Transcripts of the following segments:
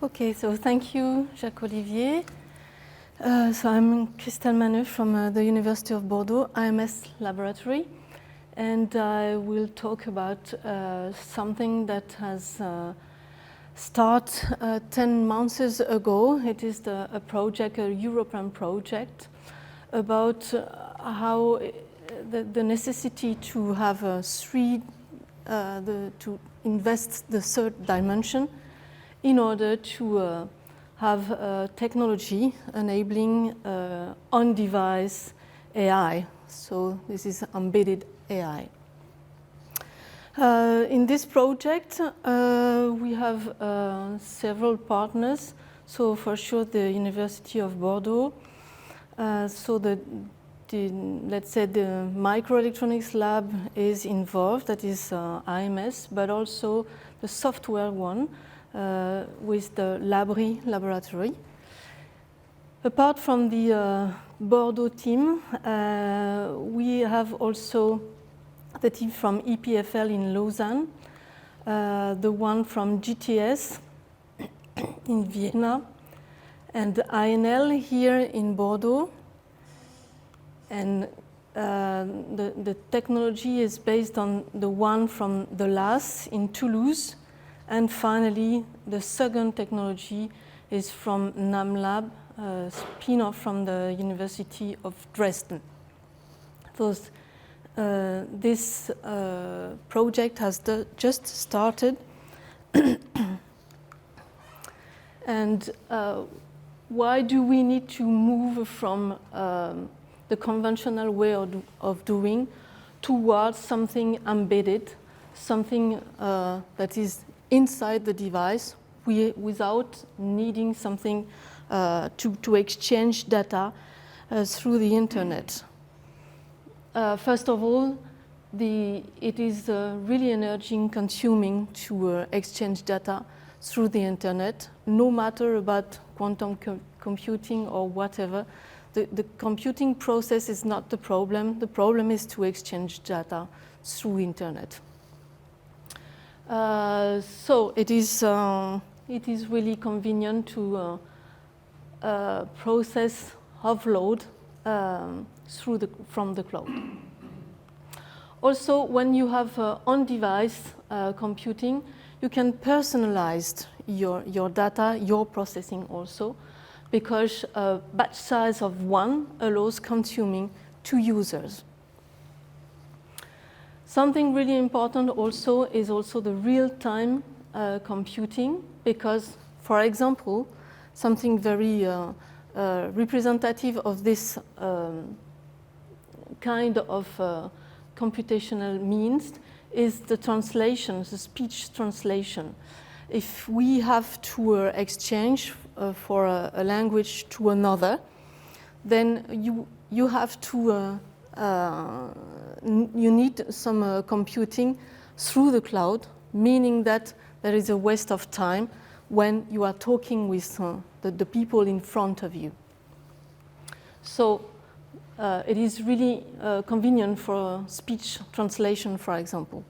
Okay, so thank you, Jacques-Olivier. So I'm Cristell Maneux from the University of Bordeaux IMS laboratory, and I will talk about something that has started 10 months ago. It is a project, a European project, about how the necessity to have to invest the third dimension in order to have technology enabling on-device AI. So this is embedded AI. In this project, we have several partners. So for sure, the University of Bordeaux. So let's say the microelectronics lab is involved, that is IMS, but also the software one with the Labri laboratory. Apart from the Bordeaux team, we have also the team from EPFL in Lausanne, the one from GTS in Vienna, and INL here in Bordeaux. And the technology is based on the one from the LAS in Toulouse. And finally, the second technology is from NAMLab, a spin-off from the University of Dresden. So this project has just started. And why do we need to move from the conventional way of doing towards something embedded, something that is inside the device without needing something to exchange data through the internet? First of all, it is really energy consuming to exchange data through the internet, no matter about quantum computing or whatever. The computing process is not the problem. The problem is to exchange data through internet. So it is really convenient to process offload from the cloud. Also, when you have on-device computing, you can personalize your data, your processing also, because a batch size of 1 allows consuming 2 users. Something really important also is also the real-time computing, because, for example, something very representative of this kind of computational means is the translation, the speech translation. If we have to exchange for a language to another, then you have to you need some computing through the cloud, meaning that there is a waste of time when you are talking with the people in front of you. So it is really convenient for speech translation, for example.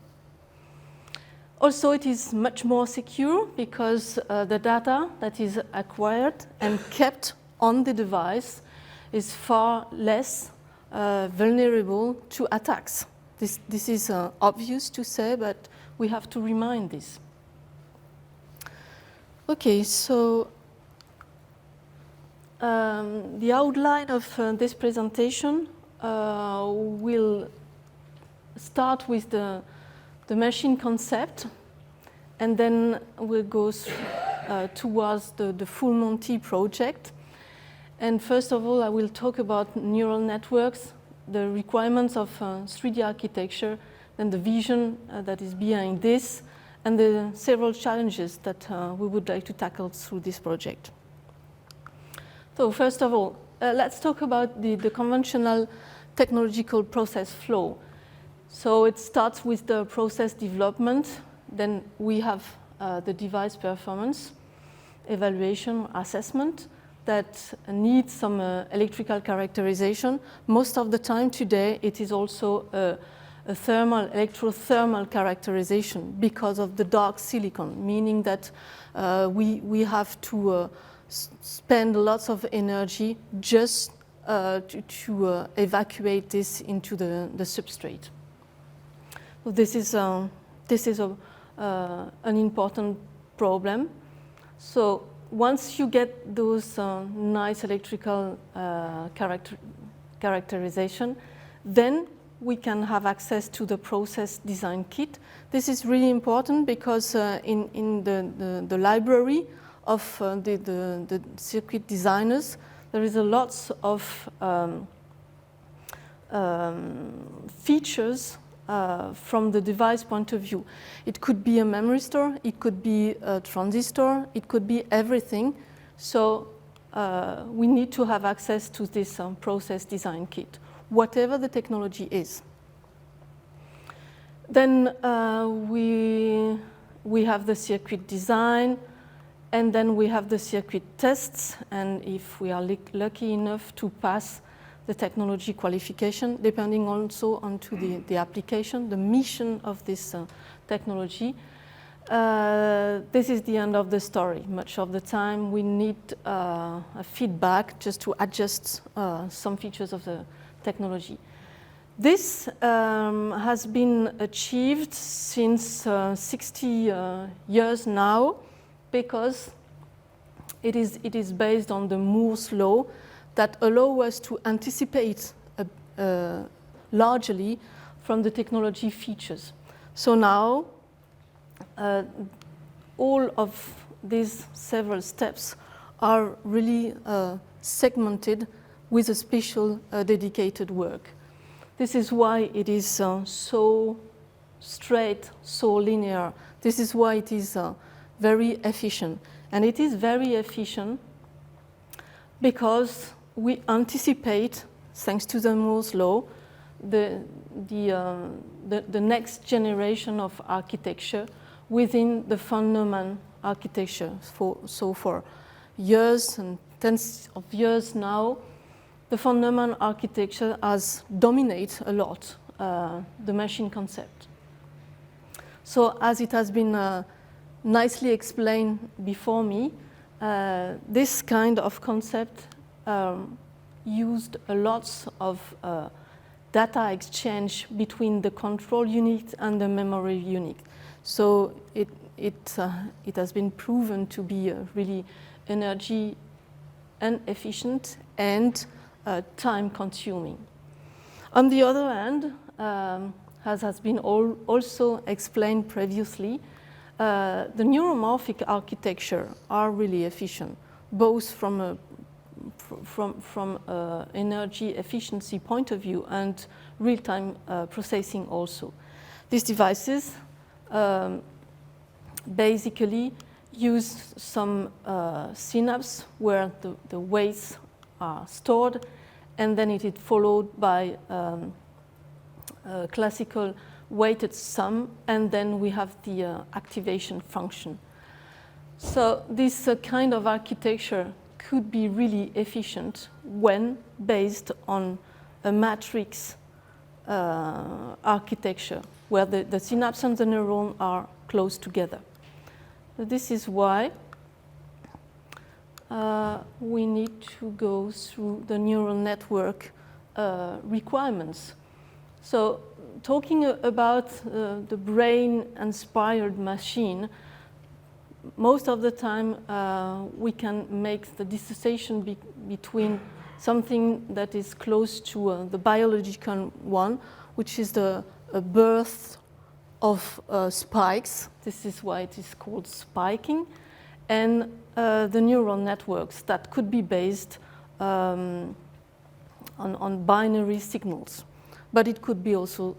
Also, it is much more secure because the data that is acquired and kept on the device is far less vulnerable to attacks. This is obvious to say, but we have to remind this. Okay, so the outline of this presentation will start with the machine concept, and then we'll go towards the full Monty project. And first of all, I will talk about neural networks, the requirements of 3D architecture, and the vision that is behind this, and the several challenges that we would like to tackle through this project. So first of all, let's talk about the conventional technological process flow. So it starts with the process development, then we have the device performance, evaluation, assessment, that needs some electrical characterization. Most of the time today, it is also electrothermal characterization because of the dark silicon, meaning that we have to spend lots of energy just to evacuate this into the substrate. So this is an important problem. So once you get those nice electrical characterization, then we can have access to the process design kit. This is really important because in the library of the circuit designers, there is a lot of features from the device point of view. It could be a memory store, it could be a transistor, it could be everything. So we need to have access to this process design kit, whatever the technology is. Then we have the circuit design, and then we have the circuit tests, and if we are lucky enough to pass the technology qualification, depending also onto the application, the mission of this technology, this is the end of the story. Much of the time we need a feedback just to adjust some features of the technology. This has been achieved since 60 years now, because it is based on the Moore's law that allow us to anticipate largely from the technology features. So now all of these several steps are really segmented with a special dedicated work. This is why it is so straight, so linear. This is why it is very efficient. And it is very efficient because we anticipate, thanks to the Moore's law, the next generation of architecture within the Von Neumann architecture. So for years and tens of years now, the Von Neumann architecture has dominated a lot the machine concept. So as it has been nicely explained before me, this kind of concept used a lot of data exchange between the control unit and the memory unit. So it has been proven to be really energy inefficient and time consuming. On the other hand, as has been also explained previously, the neuromorphic architecture are really efficient, both from a energy efficiency point of view and real-time processing also. These devices basically use some synapse where the weights are stored, and then it is followed by a classical weighted sum, and then we have the activation function. So this kind of architecture could be really efficient when based on a matrix architecture where the synapse and the neuron are close together. So this is why we need to go through the neural network requirements. So talking about the brain-inspired machine, most of the time we can make the dissociation between something that is close to the biological one, which is the birth of spikes. This is why it is called spiking, and the neural networks that could be based on binary signals. But it could be also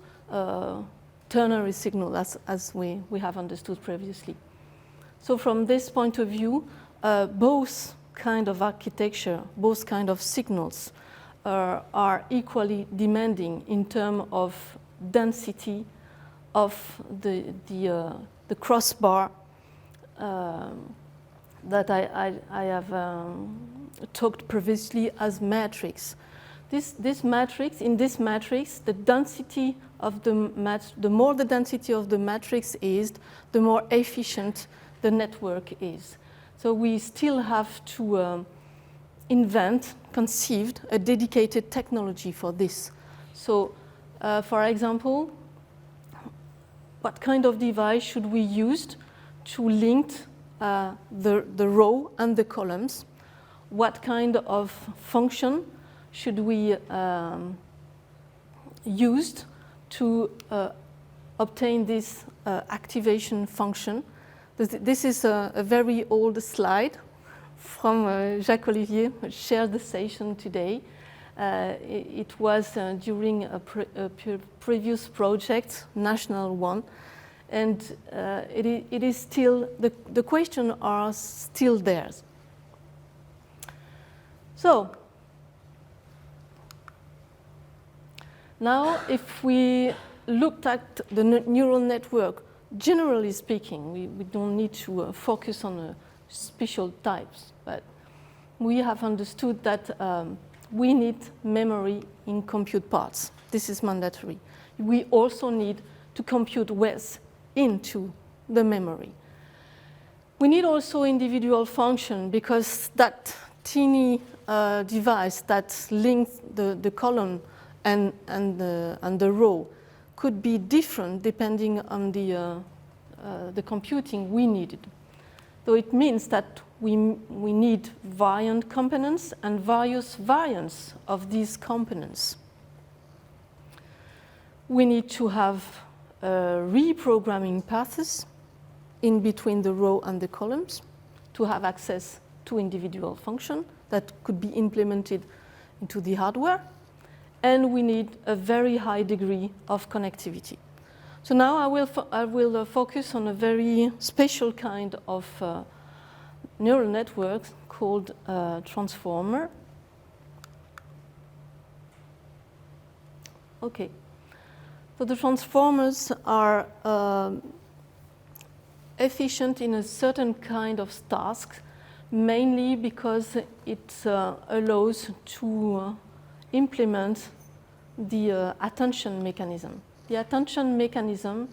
ternary signal, as we have understood previously. So from this point of view, both kind of architecture, both kind of signals are equally demanding in terms of density of the crossbar that I have talked previously as matrix. this matrix, in this matrix, the density of the more the density of the matrix is, the more efficient the network is. So we still have to conceived a dedicated technology for this. So, for example, what kind of device should we use to link the row and the columns? What kind of function should we use to obtain this activation function? This is a very old slide from Jacques Olivier, who shared the session today. It was during a previous project, national one, and it is still, the questions are still there. So, now if we looked at the neural network, generally speaking, we don't need to focus on special types, but we have understood that we need memory in compute parts. This is mandatory. We also need to compute with into the memory. We need also individual function, because that teeny device that links the column and the row could be different depending on the computing we needed. So it means that we need variant components and various variants of these components. We need to have reprogramming paths in between the row and the columns to have access to individual functions that could be implemented into the hardware. And we need a very high degree of connectivity. So now I will focus on a very special kind of neural network called transformer. Okay. So the transformers are efficient in a certain kind of task, mainly because it allows to implement the attention mechanism. The attention mechanism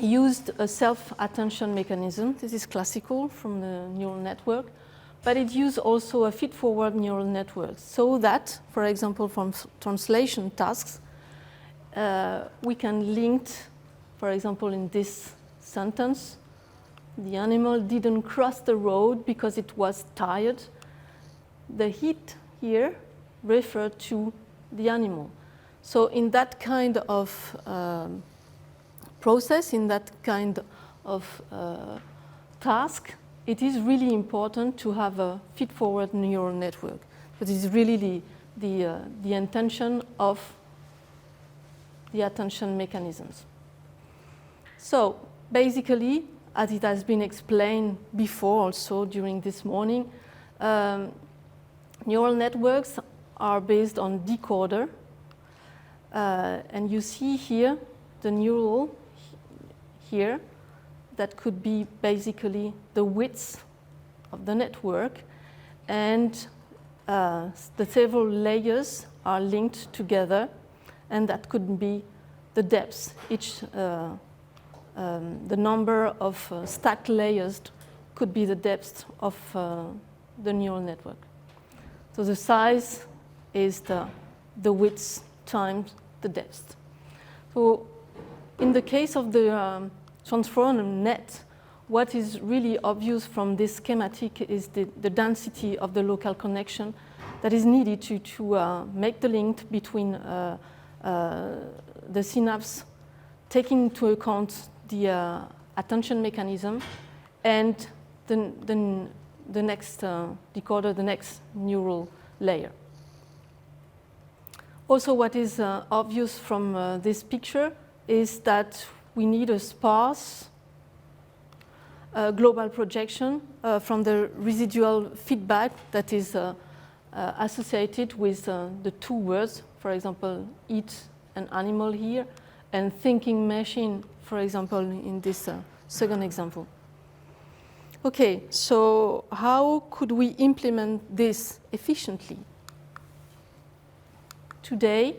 used a self-attention mechanism. This is classical from the neural network, but it used also a feed-forward neural network, so that, for example, from translation tasks, we can link, for example, in this sentence, the animal didn't cross the road because it was tired. The heat here referred to the animal. So in that kind of process, in that kind of task, it is really important to have a feed-forward neural network. That is really the intention of the attention mechanisms. So basically, as it has been explained before also during this morning, neural networks are based on decoder. And you see here the neural here that could be basically the width of the network, and the several layers are linked together, and that could be the depth. The number of stacked layers could be the depth of the neural network. So the size is the width times the depth. So in the case of the transformer net, what is really obvious from this schematic is the density of the local connection that is needed to make the link between the synapse, taking into account the attention mechanism and the next decoder, the next neural layer. Also, what is obvious from this picture is that we need a sparse global projection from the residual feedback that is associated with the two words, for example, eat an animal here, and thinking machine, for example, in this second example. Okay, so how could we implement this efficiently? Today,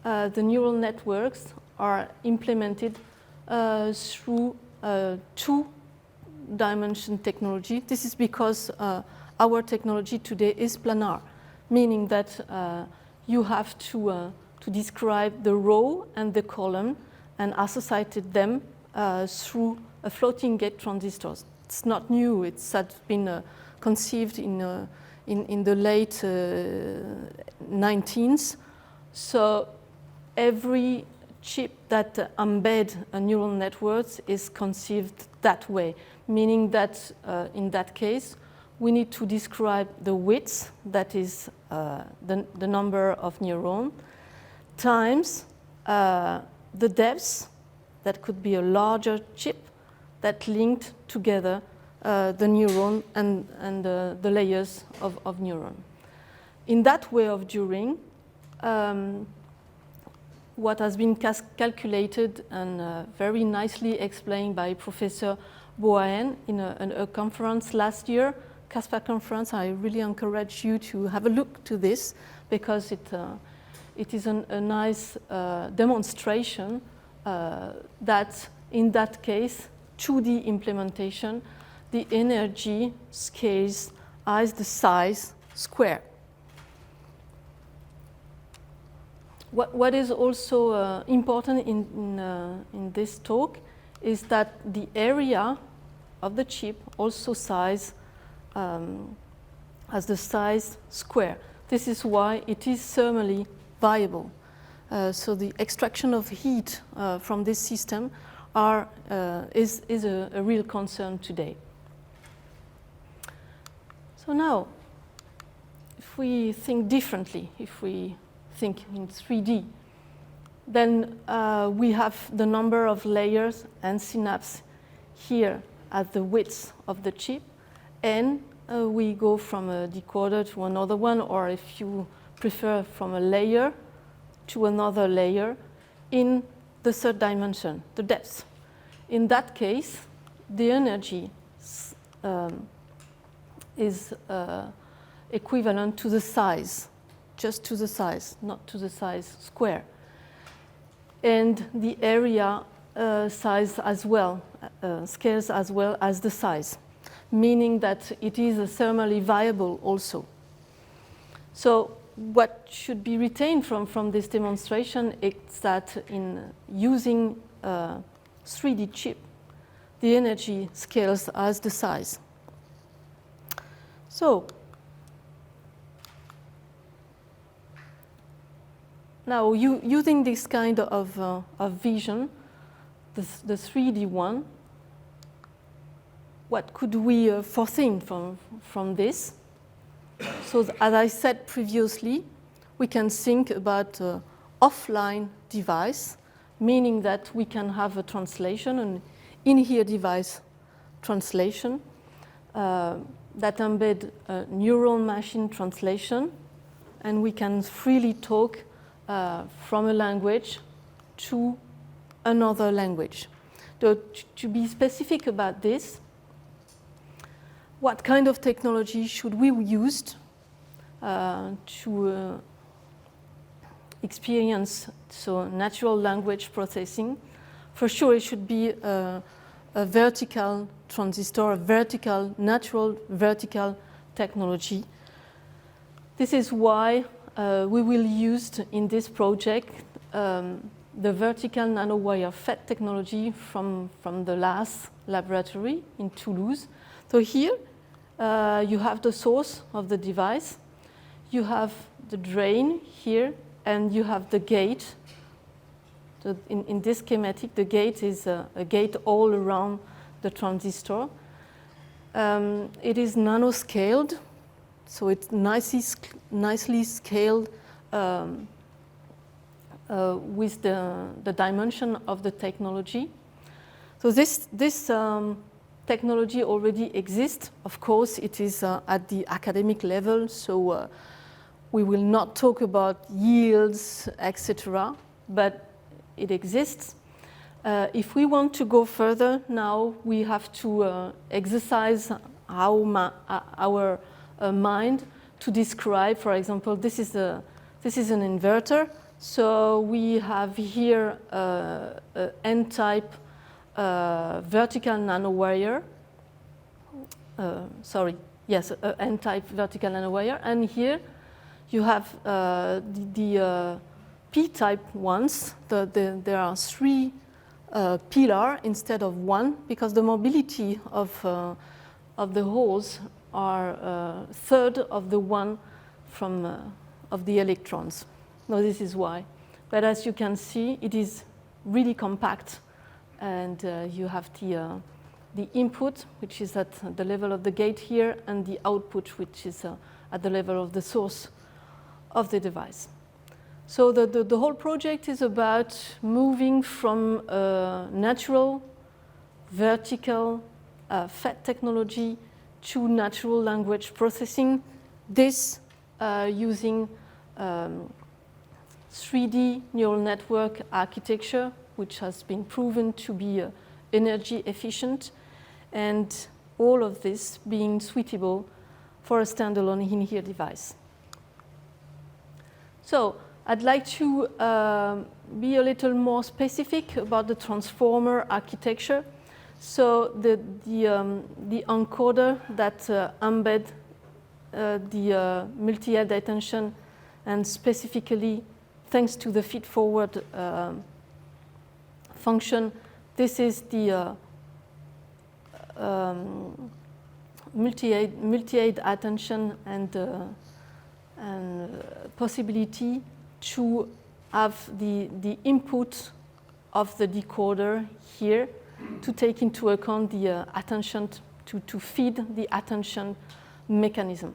the neural networks are implemented through two-dimension technology. This is because our technology today is planar, meaning that you have to describe the row and the column and associated them through a floating gate transistors. It's not new. It's been conceived in the late 19th. So every chip that embeds a neural network is conceived that way, meaning that in that case, we need to describe the width, that is the number of neurons, times the depth, that could be a larger chip that linked together the neuron and the layers of neuron. In that way of doing, what has been calculated and very nicely explained by Professor Boahen in a conference last year, CASPA conference. I really encourage you to have a look to this because it is a nice demonstration that in that case, 2D implementation, the energy scales as the size square. What is also important in this talk is that the area of the chip also size as the size square. This is why it is thermally viable. So the extraction of heat from this system is a real concern today. So now, if we think differently, if we think in 3D, then we have the number of layers and synapses here at the width of the chip, and we go from a decoder to another one, or if you prefer, from a layer to another layer in the third dimension, the depth. In that case, the energy is equivalent to the size, just to the size, not to the size square. And the area size as well, scales as well as the size, meaning that it is thermally viable also. So what should be retained from this demonstration is that in using a 3D chip, the energy scales as the size. So now, using this kind of vision, the 3D one, what could we foresee from this? So, as I said previously, we can think about an offline device, meaning that we can have a translation, an in-here device translation that embed a neural machine translation, and we can freely talk from a language to another language. So to be specific about this, what kind of technology should we use to experience natural language processing? For sure, it should be a vertical transistor, a natural vertical technology. This is why we will use in this project the vertical nanowire FET technology from the LAS laboratory in Toulouse. So here you have the source of the device, you have the drain here, and you have the gate. So in this schematic, the gate is a gate all around the transistor. It is nanoscaled, so it's nicely scaled with the dimension of the technology. So this technology already exists. Of course, it is at the academic level, so we will not talk about yields, etc., but it exists. If we want to go further now, we have to exercise our mind to describe, for example, this is an inverter. So we have here N-type vertical nanowire. N-type vertical nanowire. And here you have the P-type ones. There are 3 pillars instead of 1 because the mobility of the holes are third of the one of the electrons. No, this is why. But as you can see, it is really compact, and you have the input, which is at the level of the gate here, and the output, which is at the level of the source of the device. So the whole project is about moving from natural, vertical FET technology to natural language processing, this using 3D neural network architecture, which has been proven to be energy efficient, and all of this being suitable for a standalone in-ear device. So I'd like to be a little more specific about the transformer architecture. So the encoder that embed the multi-head attention, and specifically thanks to the feed-forward function, this is the multi-head attention and possibility to have the input of the decoder here to take into account the attention, to feed the attention mechanism.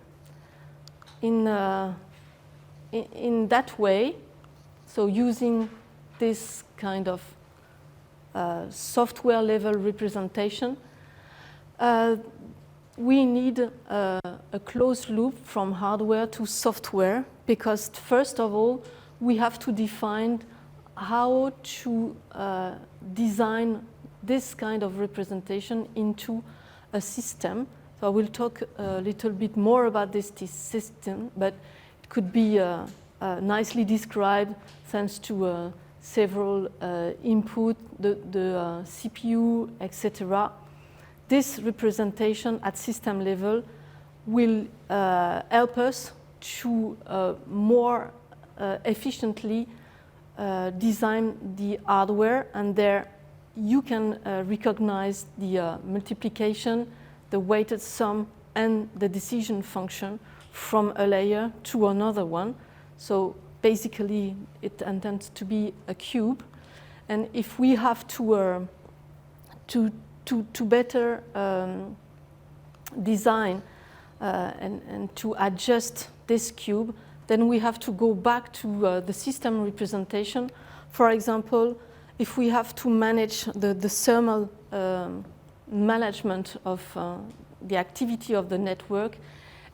In that way, so using this kind of software level representation, we need a closed loop from hardware to software, because first of all, we have to define how to design this kind of representation into a system. So I will talk a little bit more about this system, but it could be nicely described thanks to several input, the CPU, etc. This representation at system level will help us to more efficiently design the hardware, and there you can recognize the multiplication, the weighted sum, and the decision function from a layer to another one. So basically, it intends to be a cube. And if we have to better design and to adjust this cube, then we have to go back to the system representation. For example, if we have to manage the thermal management of the activity of the network,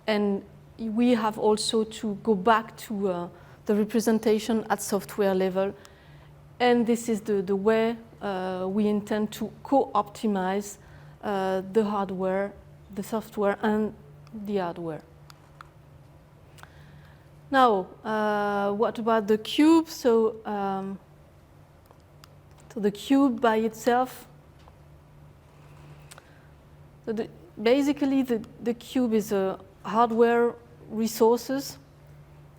and we have also to go back to the representation at software level, and this is the way we intend to co-optimize the hardware, the software, and the hardware. Now, what about the cube? So the cube by itself, so basically the cube is a hardware resources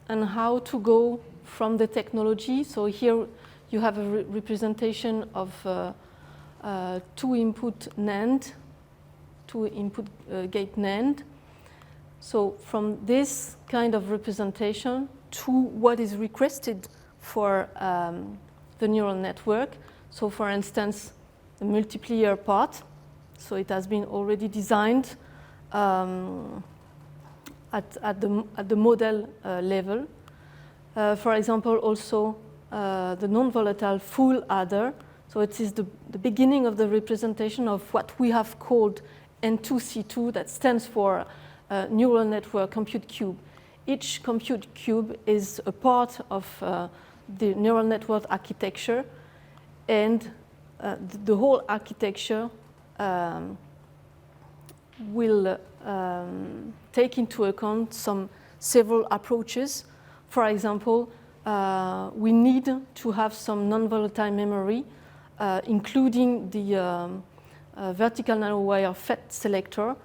and how to go from the technology. So here you have a representation of 2-input NAND, 2-input gate NAND. So from this kind of representation to what is requested for the neural network. So for instance, the multiplier part. So it has been already designed at the model level. For example, also the non-volatile full adder. So it is the beginning of the representation of what we have called N2C2, that stands for neural network compute cube. Each compute cube is a part of the neural network architecture, and the whole architecture will take into account several approaches. For example, we need to have some non-volatile memory, including the vertical nanowire FET selector.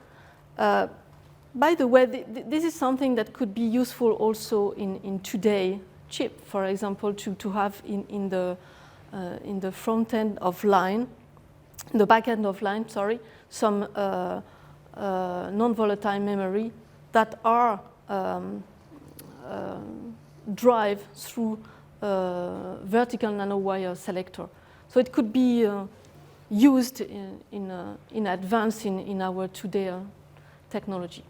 By the way, this is something that could be useful also in today's chip, for example, to have in the front end of line, the back end of line, sorry, some non-volatile memory that are drive through vertical nanowire selector. So it could be used in advance in our today technology.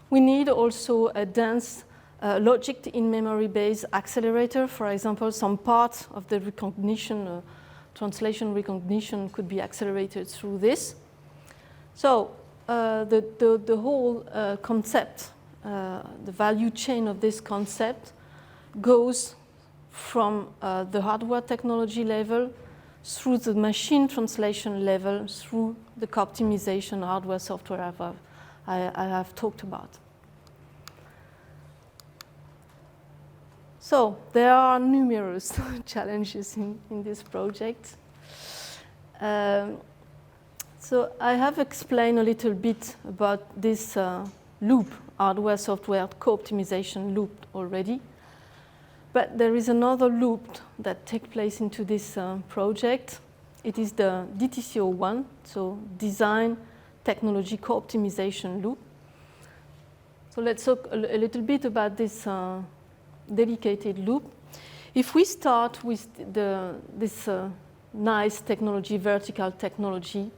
We need also a dense logic in memory-based accelerator. For example, some part of the recognition, translation recognition could be accelerated through this. So the whole concept, the value chain of this concept goes from the hardware technology level through the machine translation level, through the co-optimization hardware software I have talked about. So there are numerous challenges in this project. So I have explained a little bit about this loop, hardware-software co-optimization loop already. But there is another loop that takes place into this project. It is the DTCO1, so Design Technology Co-optimization loop. So let's talk a little bit about this dedicated loop. If we start with this nice technology, vertical technology,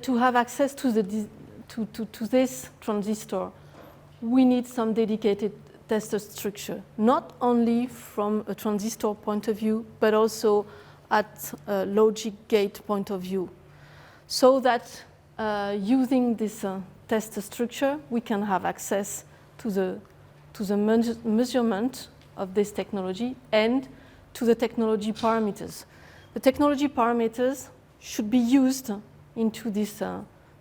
to have access to this transistor, we need some dedicated tester structure, not only from a transistor point of view, but also at a logic gate point of view. So that using this tester structure, we can have access to the measurement of this technology and to the technology parameters. The technology parameters should be used into this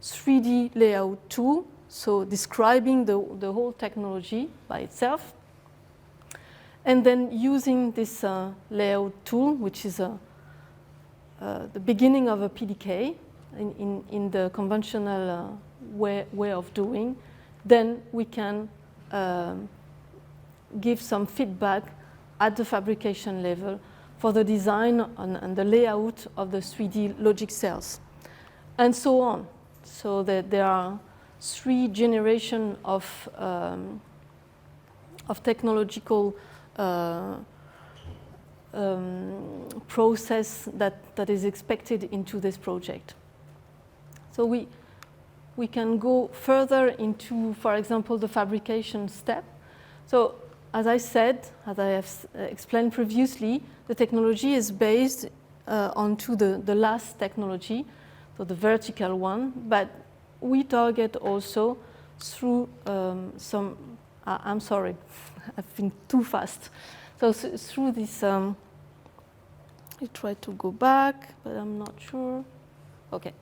3D layout tool, so describing the whole technology by itself. And then using this layout tool, which is the beginning of a PDK in the conventional way of doing, then we can give some feedback at the fabrication level for the design and the layout of the 3D logic cells, and so on. So that there are 3 generations of technological process that is expected into this project. So we can go further into, for example, the fabrication step. So as I said, as I have explained previously, the technology is based onto the last technology, so the vertical one, but we target also through I'm sorry, I've been too fast. So through this, I try to go back, but I'm not sure. Okay.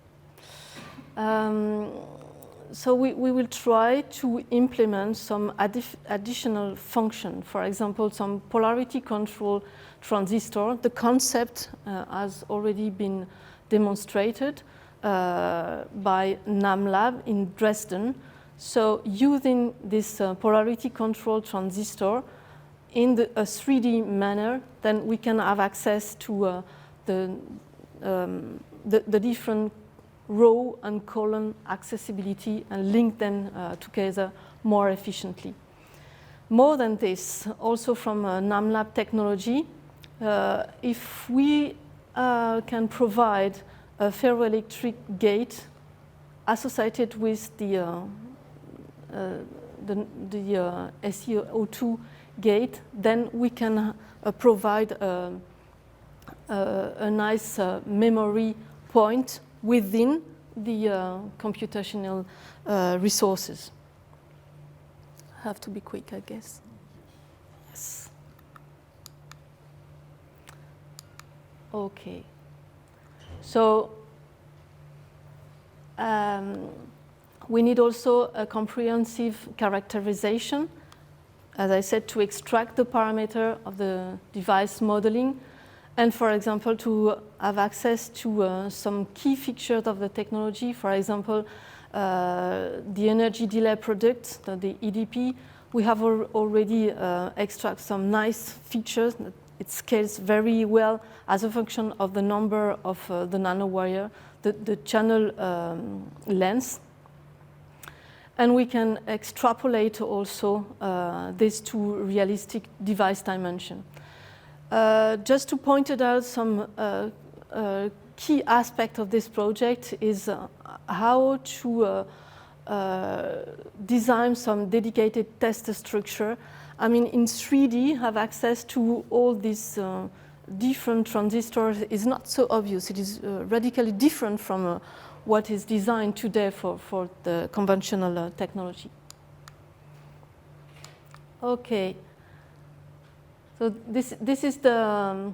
So we will try to implement some additional function. For example, some polarity control transistor. The concept has already been demonstrated by NAMLab in Dresden. So using this polarity control transistor in a 3D manner, then we can have access to the different row and column accessibility and link them together more efficiently. More than this, also from NAMLab technology, if we can provide a ferroelectric gate associated with the SiO2 gate, then we can provide a nice memory point within the computational resources. I have to be quick, I guess. Yes. Okay. So we need also a comprehensive characterization, as I said, to extract the parameter of the device modeling, and for example, to have access to some key features of the technology. For example, the energy delay product, the EDP, we have already extract some nice features. It scales very well as a function of the number of the nanowire, the channel length. And we can extrapolate also this to realistic device dimension. Just to point it out, some key aspect of this project is how to design some dedicated test structure. I mean, in 3D, have access to all these different transistors is not so obvious. It is radically different from what is designed today for the conventional technology. Okay. So this is the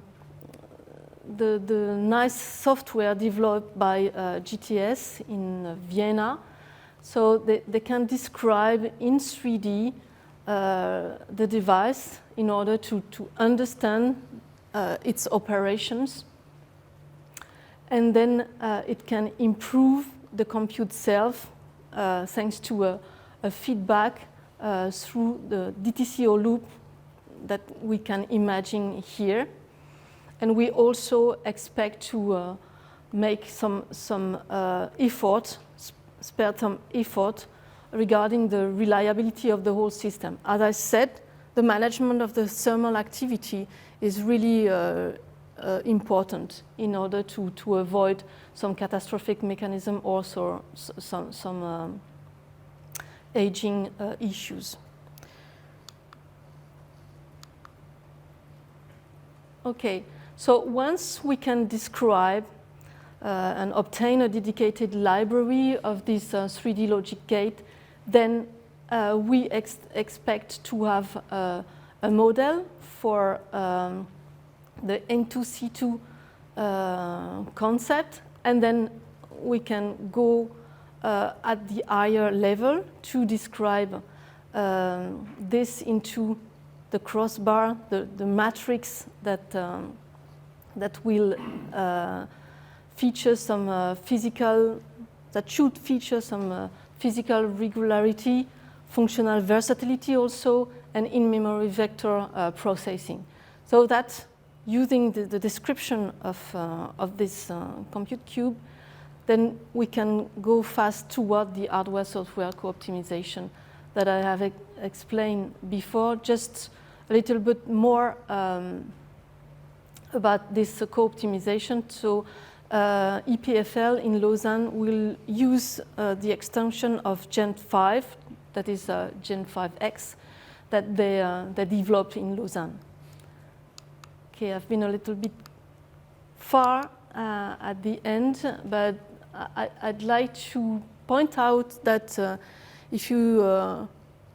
nice software developed by GTS in Vienna. So they can describe in 3D the device in order to understand its operations. And then it can improve the compute self thanks to a feedback through the DTCO loop that we can imagine here. And we also expect to make some effort, spare some effort regarding the reliability of the whole system. As I said, the management of the thermal activity is really important in order to avoid some catastrophic mechanism or some aging issues. Okay, so once we can describe and obtain a dedicated library of this 3D logic gate, then we expect to have a model for the N2C2 concept, and then we can go at the higher level to describe this into the crossbar, the matrix that will feature some should feature some physical regularity, functional versatility also, and in-memory vector processing. So that using the description of this compute cube, then we can go fast toward the hardware-software co-optimization that I have explained before. Just a little bit more about this co-optimization. So EPFL in Lausanne will use the extension of Gen 5, that is Gen 5X, that they developed in Lausanne. Okay, I've been a little bit far at the end, but I'd like to point out that if you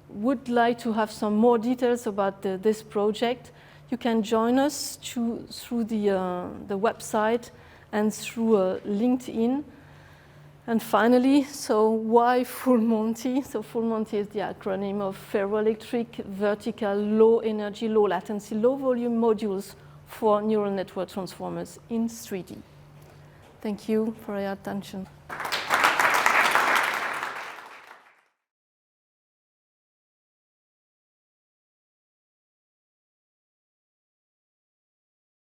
would like to have some more details about this project, you can join us through the website and through LinkedIn. And finally, so why Full Monty? So Full Monty is the acronym of Ferroelectric Vertical Low Energy, Low Latency, Low Volume Modules for Neural Network Transformers in 3D. Thank you for your attention.